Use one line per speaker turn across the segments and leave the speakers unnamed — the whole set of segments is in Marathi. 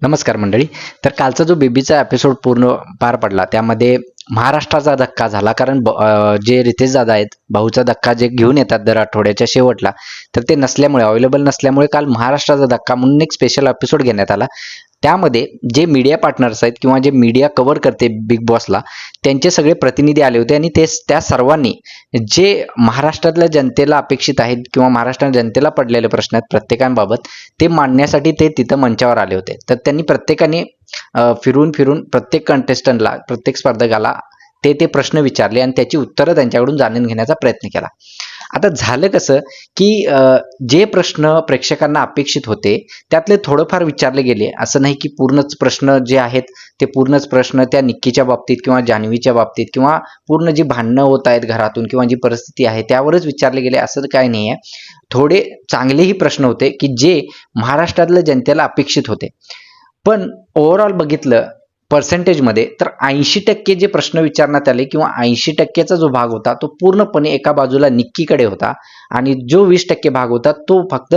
नमस्कार मंडळी. तर कालचा जो बेबीचा एपिसोड पूर्ण पार पडला त्यामध्ये महाराष्ट्राचा धक्का झाला. कारण जे रितेश दादा आहेत, भाऊचा धक्का जे घेऊन येतात दर आठवड्याच्या शेवटला, तर ते नसल्यामुळे, अवेलेबल नसल्यामुळे काल महाराष्ट्राचा धक्का म्हणून एक स्पेशल एपिसोड घेण्यात आला. त्यामध्ये जे मीडिया पार्टनर्स आहेत किंवा जे मीडिया कव्हर करते बिग बॉसला, त्यांचे सगळे प्रतिनिधी आले होते आणि त्या सर्वांनी जे महाराष्ट्रातल्या जनतेला अपेक्षित आहेत किंवा महाराष्ट्राच्या जनतेला पडलेले प्रश्न आहेत प्रत्येकांबाबत, ते मांडण्यासाठी ते तिथं मंचावर आले होते. तर त्यांनी प्रत्येकाने फिरून फिरून प्रत्येक कंटेस्टंटला, प्रत्येक स्पर्धकाला ते प्रश्न विचारले आणि त्याची उत्तरं त्यांच्याकडून जाणून घेण्याचा प्रयत्न केला. आता झालं कसं की जे प्रश्न प्रेक्षकांना अपेक्षित होते त्यातले थोडंफार विचारले गेले. असं नाही की पूर्णच प्रश्न जे आहेत ते पूर्णच प्रश्न त्या निक्कीच्या बाबतीत किंवा जान्हवीच्या बाबतीत किंवा पूर्ण जी भांडणं होत आहेत घरातून किंवा जी परिस्थिती आहे त्यावरच विचारले गेले, असं काही नाही आहे. थोडे चांगलेही प्रश्न होते की जे महाराष्ट्रातल्या जनतेला अपेक्षित होते. पण ओव्हरऑल बघितलं पर्सेंटेजमध्ये तर 80% जे प्रश्न विचारण्यात आले किंवा 80%चा जो भाग होता तो पूर्णपणे एका बाजूला निक्कीकडे होता आणि जो 20% भाग होता तो फक्त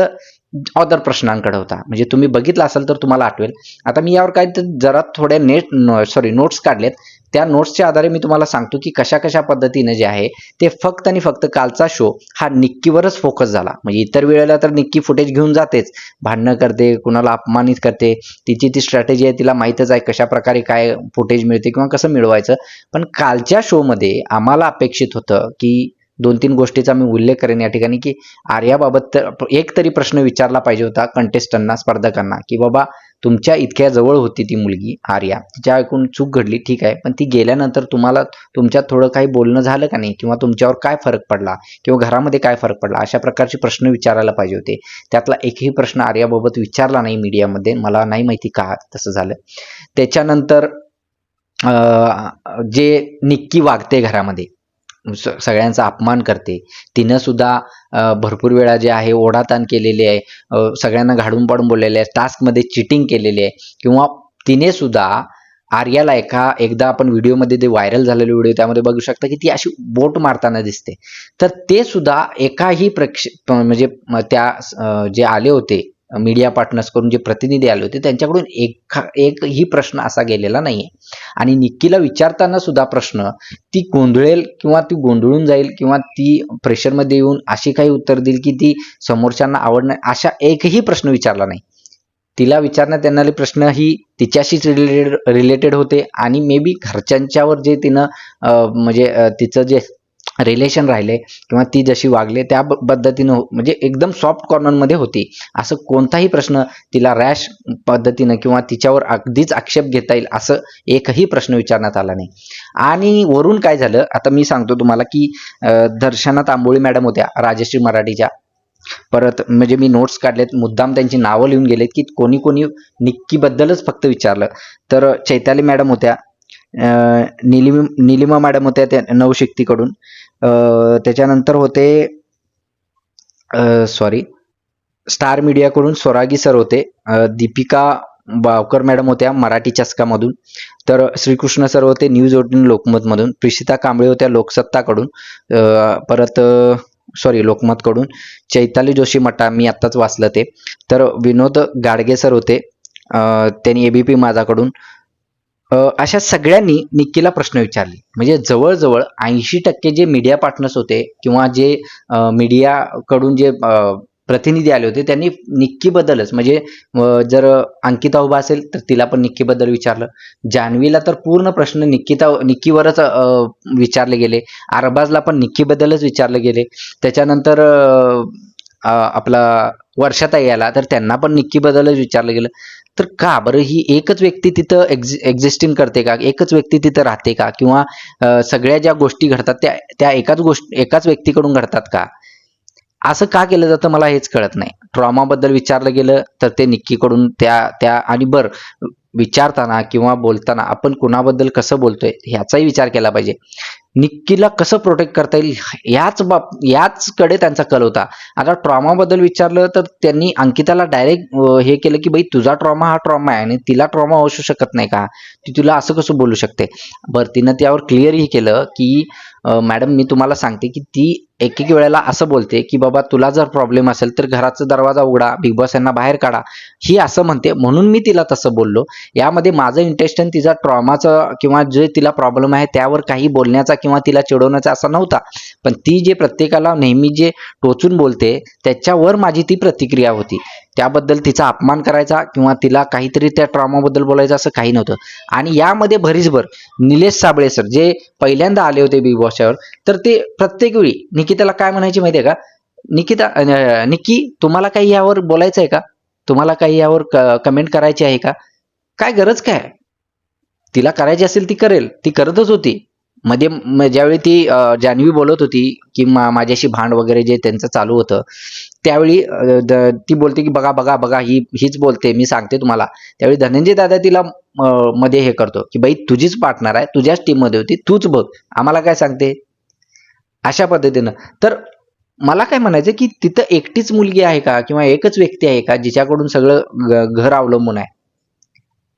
अदर प्रश्नांकडे होता. म्हणजे तुम्ही बघितलं असेल तर तुम्हाला आठवेल. आता मी यावर काय तर जरा थोड्या नोट्स काढलेत. त्या नोट्सच्या आधारे मी तुम्हाला सांगतो की कशा कशा पद्धतीने जे आहे ते फक्त आणि फक्त कालचा शो हा निक्कीवरच फोकस झाला. म्हणजे इतर वेळेला तर निक्की फुटेज घेऊन जातेच, भांडणं करते, कुणाला अपमानित करते, तिची ती स्ट्रॅटेजी आहे, तिला माहीतच आहे कशा प्रकारे काय फुटेज मिळते किंवा कसं मिळवायचं. पण कालच्या शोमध्ये आम्हाला अपेक्षित होतं की 2-3 गोष्टीचा मी उल्लेख करेन या ठिकाणी की आर्याबाबत तर एक तरी प्रश्न विचारला पाहिजे होता कंटेस्टंटना, स्पर्धकांना, की बाबा तुमच्या इतक्या जवळ होती ती मुलगी आर्या, तिच्या ऐकून चूक घडली ठीक आहे, पण ती गेल्यानंतर तुम्हाला तुमच्यात थोडं काही बोलणं झालं का नाही किंवा तुमच्यावर काय फरक पडला किंवा घरामध्ये काय फरक पडला, अशा प्रकारचे प्रश्न विचारायला पाहिजे होते. त्यातला एकही प्रश्न आर्याबाबत विचारला नाही मीडियामध्ये. मला नाही माहिती का तसं झालं. त्याच्यानंतर जे निक्की वागते घरामध्ये, सगळ्यांचा अपमान करते, तिनं सुद्धा भरपूर वेळा जे आहे ओढाताण केलेली आहे, सगळ्यांना घाडून पाडून बोललेले आहे, टास्कमध्ये चिटिंग केलेली आहे किंवा तिने सुद्धा आर्याला एकदा आपण व्हिडिओमध्ये ते व्हायरल झालेले व्हिडिओ त्यामध्ये बघू शकता की ती अशी बोट मारताना दिसते. तर ते सुद्धा एकाही म्हणजे त्या जे आले होते मीडिया पार्टनर्स करून जे प्रतिनिधी आले होते त्यांच्याकडून एकही प्रश्न असा गेलेला नाहीये. आणि निक्कीला विचारताना सुद्धा प्रश्न ती गोंधळेल किंवा ती गोंधळून जाईल किंवा ती प्रेशरमध्ये येऊन अशी काही उत्तर देईल की ती समोरच्यांना आवडणार, अशा एकही प्रश्न विचारला नाही. तिला विचारण्यात येणारे प्रश्न ही तिच्याशीच रिलेटेड होते आणि मे बी घरच्यांच्यावर जे तिनं तिचं जे रिलेशन राहिले किंवा ती जशी वागले त्या पद्धतीनं म्हणजे एकदम सॉफ्ट कॉर्नरमध्ये होती. असं कोणताही प्रश्न तिला रॅश पद्धतीनं किंवा तिच्यावर अगदीच आक्षेप घेता येईल असं एकही प्रश्न विचारण्यात आला नाही. आणि वरून काय झालं आता मी सांगतो तुम्हाला की दर्शना तांबोळी मॅडम होत्या राजश्री मराठीच्या. परत म्हणजे मी नोट्स काढलेत, मुद्दाम त्यांची नावं लिहून गेलेत की कोणी कोणी निक्कीबद्दलच फक्त विचारलं. तर चैताली मॅडम होत्या, निलिमा मॅडम होत्या त्या नवशक्तीकडून, त्याच्यानंतर होते स्टार मीडियाकडून स्वरागी सर होते, दीपिका बावकर मॅडम होत्या मराठी चस्कामधून, तर श्रीकृष्ण सर होते न्यूज 18 लोकमतमधून, प्रिशिता कांबळे होत्या लोकसत्ताकडून, परत लोकमतकडून, चैताली जोशी मटा मी आत्ताच वाचलं ते, तर विनोद गाडगे सर होते, त्यांनी एबीपी माझाकडून. अशा सगळ्यांनी निक्कीला प्रश्न विचारले. म्हणजे जवळजवळ 80% जे मीडिया पार्टनर्स होते किंवा जे मीडियाकडून जे प्रतिनिधी आले होते त्यांनी निक्कीबद्दलच म्हणजे जर अंकिता उभा असेल तर तिला पण निक्कीबद्दल विचारलं. जान्हवीला तर पूर्ण प्रश्न निक्कीवरच विचारले गेले. अरबाजला पण निक्कीबद्दलच विचारले गेले. त्याच्यानंतर आपला वर्षाताई आला तर त्यांना पण निक्कीबद्दलच विचारलं गेलं. तर का बरं ही एकच व्यक्ती तिथं एक्झिस्टिंग करते का, एकच व्यक्ती तिथं राहते का, किंवा सगळ्या ज्या गोष्टी घडतात त्या एकाच व्यक्तीकडून घडतात का, असं का केलं जातं मला हेच कळत नाही. ट्रॉमाबद्दल विचारलं गेलं तर ते निक्कीकडून त्या आणि विचारताना किंवा बोलताना आपण कुणाबद्दल कसं बोलतोय ह्याचाही विचार केला पाहिजे. निक्कीला कसं प्रोटेक्ट करता येईल याचकडे त्यांचा कल होता. आता ट्रॉमाबद्दल विचारलं तर त्यांनी अंकिताला डायरेक्ट हे केलं की बाई तुझा ट्रॉमा हा ट्रॉमा आहे आणि तिला ट्रॉमा असू शकत नाही का, ती तुला असं कसं बोलू शकते. बरं तिनं त्यावर क्लिअरही केलं की मॅडम मी तुम्हाला सांगते की ती एक एक वेळेला असं बोलते की बाबा तुला जर प्रॉब्लेम असेल तर घराचा दरवाजा उघडा, बिग बॉस यांना बाहेर काढा, ही असं म्हणते म्हणून मी तिला तसं बोललो. यामध्ये माझं इंटेन्शन तिचा ट्रॉमाचं किंवा जे तिला प्रॉब्लेम आहे त्यावर काही बोलण्याचा किंवा तिला चिडवण्याचा असा नव्हता. पण ती जे प्रत्येकाला नेहमी जे टोचून बोलते त्याच्यावर माझी ती प्रतिक्रिया होती. त्याबद्दल तिचा अपमान करायचा किंवा तिला काहीतरी त्या ट्रॉमाबद्दल बोलायचं असं काही नव्हतं. आणि यामध्ये भरीसभर निलेश साबळे सर जे पहिल्यांदा आले होते बिग बॉसवर, तर ते प्रत्येक वेळी निकिताला काय म्हणायचे माहितीये का, निक्की तुम्हाला काही यावर बोलायचं आहे का, तुम्हाला काही यावर कमेंट करायची आहे का, काय गरज काय, तिला करायची असेल ती करेल, ती करतच होती. मध्ये ज्यावेळी ती जान्हवी बोलत होती की माझ्याशी भांड वगैरे जे त्यांचं चालू होतं त्यावेळी ती बोलते की बघा बघा बघा हीच बोलते, मी सांगते तुम्हाला. त्यावेळी धनंजय दादा तिला मध्ये हे करतो की बाई तुझीच पार्टनर आहे, तुझ्याच टीम मध्ये होती, तूच बघ, आम्हाला काय सांगते, अशा पद्धतीनं. तर मला काय म्हणायचं की तिथं एकटीच मुलगी आहे का किंवा एकच व्यक्ती आहे का जिच्याकडून सगळं घर अवलंबून आहे,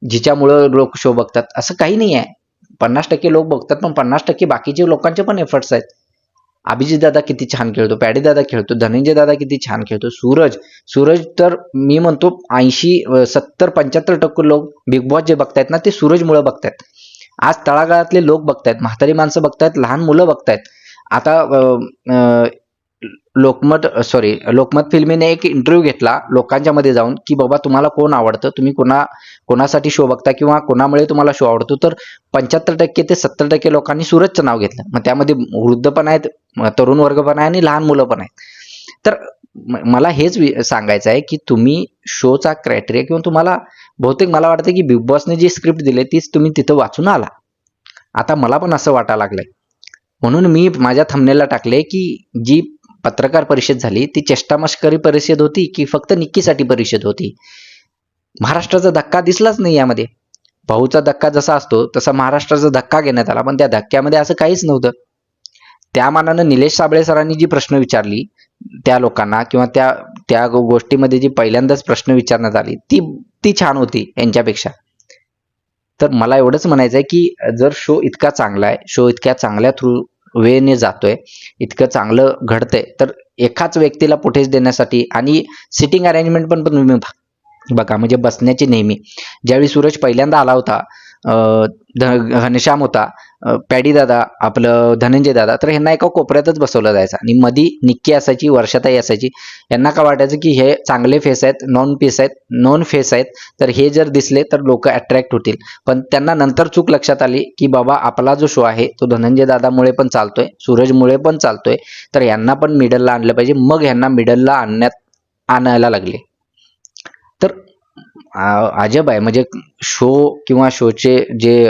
जिच्यामुळं लोक शो बघतात, असं काही नाही आहे. 50% लोक बघतात पण 50% बाकीचे लोकांचे पण एफर्ट्स आहेत. अभिजित दादा किती छान खेळतो, पॅडी दादा खेळतो, धनंजय दादा किती छान खेळतो, सूरज तर मी म्हणतो 80-70-75% लोक बिग बॉस जे बघतायत ना ते सूरजमुळे बघतायत. आज तळागाळातले लोक बघतायत, म्हातारी माणसं बघतायत, लहान मुलं बघतायत. आता लोकमत फिल्मीने एक इंटरव्ह्यू घेतला लोकांच्या मध्ये जाऊन की बाबा तुम्हाला कोण आवडतं, तुम्ही कोणासाठी शो बघता किंवा कोणामुळे तुम्हाला शो आवडतो, तर 75% ते 70% लोकांनी सूरजचं नाव घेतलं. मग त्यामध्ये वृद्ध पण आहेत, तरुण वर्ग पण आहे आणि लहान मुलं पण आहेत. तर मला हेच सांगायचं आहे की तुम्ही शोचा क्रायटेरिया किंवा तुम्हाला बहुतेक मला वाटतं की बिग बॉसने जी स्क्रिप्ट दिली तीच तुम्ही तिथं वाचून आला. आता मला पण असं वाटायला लागलंय, म्हणून मी माझ्या थंबनेलला टाकले की जी पत्रकार परिषद झाली ती चेष्टामस्करी परिषद होती की फक्त निक्कीसाठी परिषद होती. महाराष्ट्राचा धक्का दिसलाच नाही यामध्ये. भाऊचा धक्का जसा असतो तसा महाराष्ट्राचा धक्का घेण्यात आला, पण त्या धक्क्यामध्ये असं काहीच नव्हतं. त्या मानानं निलेश साबळे सरांनी जी प्रश्न विचारली त्या लोकांना किंवा त्या गोष्टीमध्ये जी पहिल्यांदाच प्रश्न विचारण्यात आली ती छान होती यांच्यापेक्षा. तर मला एवढंच म्हणायचं आहे की जर शो इतका चांगला आहे, शो इतक्या चांगल्या वेने जातोय, इतकं चांगलं घडतंय, तर एकाच व्यक्तीला फुटेज देण्यासाठी आणि सिटिंग अरेंजमेंट पण तुम्ही बघा, म्हणजे बसण्याची नेहमी ज्यावेळी सूरज पहिल्यांदा आला होता, घनश्याम होता, पॅडी दादा, आपलं धनंजय दादा, तर ह्यांना एका कोपऱ्यातच बसवलं जायचं आणि मधी निक्की असायची, वर्षाताई असायची. यांना काय वाटायचं की हे चांगले फेस आहेत, नॉन फेस आहेत, तर हे जर दिसले तर लोक अट्रॅक्ट होतील. पण त्यांना नंतर चूक लक्षात आली की बाबा आपला जो शो आहे तो धनंजय दादामुळे पण चालतोय, सूरजमुळे पण चालतोय, तर यांना पण मिडलला आणलं पाहिजे. मग ह्यांना मिडलला आणायला लागले. तर अजब आहे, म्हणजे शो किंवा शोचे जे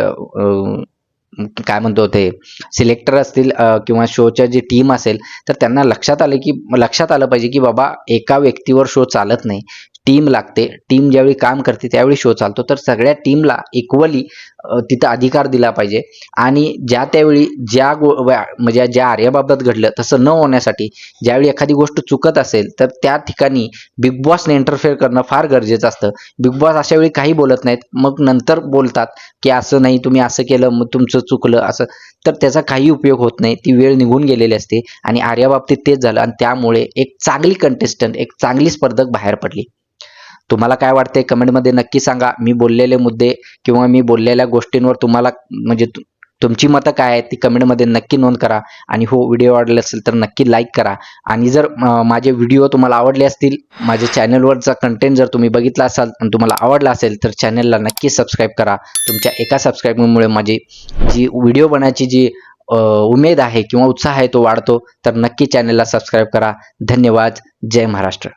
काय म्हणतो ते सिलेक्टर असतील किंवा शोच्या जी टीम असेल, तर त्यांना लक्षात आलं पाहिजे की बाबा एका व्यक्तीवर शो चालत नाही, टीम लागते. टीम ज्यावेळी काम करते त्यावेळी शो चालतो. तर सगळ्या टीमला इक्वली तिथं अधिकार दिला पाहिजे. आणि त्यावेळी म्हणजे ज्या आर्याबाबत घडलं तसं न होण्यासाठी ज्यावेळी एखादी गोष्ट चुकत असेल तर त्या ठिकाणी बिग बॉसने इंटरफेअर करणं फार गरजेचं असतं. बिग बॉस अशा वेळी काही बोलत नाहीत, मग नंतर बोलतात की असं नाही, तुम्ही असं केलं, मग तुमचं चुकलं असं, तर त्याचा काही उपयोग होत नाही. ती वेळ निघून गेलेली असते आणि आर्याबाबतीत तेच झालं आणि त्यामुळे एक चांगली कंटेस्टंट, एक चांगली स्पर्धक बाहेर पडली. तुम्हाला काय वाटतंय कमेंटमध्ये नक्की सांगा. मी बोललेले मुद्दे किंवा मी बोललेल्या गोष्टींवर तुम्हाला म्हणजे तुमची मतं काय आहेत ती कमेंटमध्ये नक्की नोंद करा. आणि हो, व्हिडिओ आवडला असेल तर नक्की लाईक करा. आणि जर माझे व्हिडिओ तुम्हाला आवडले असतील, माझ्या चॅनलवरचा कंटेंट जर तुम्ही बघितला असाल आणि तुम्हाला आवडला असेल तर चॅनलला नक्की सबस्क्राईब करा. तुमच्या एका सबस्क्राईबमुळे माझी जी व्हिडिओ बनवायची जी उमेद आहे किंवा उत्साह आहे तो वाढतो. तर नक्की चॅनलला सबस्क्राईब करा. धन्यवाद. जय महाराष्ट्र.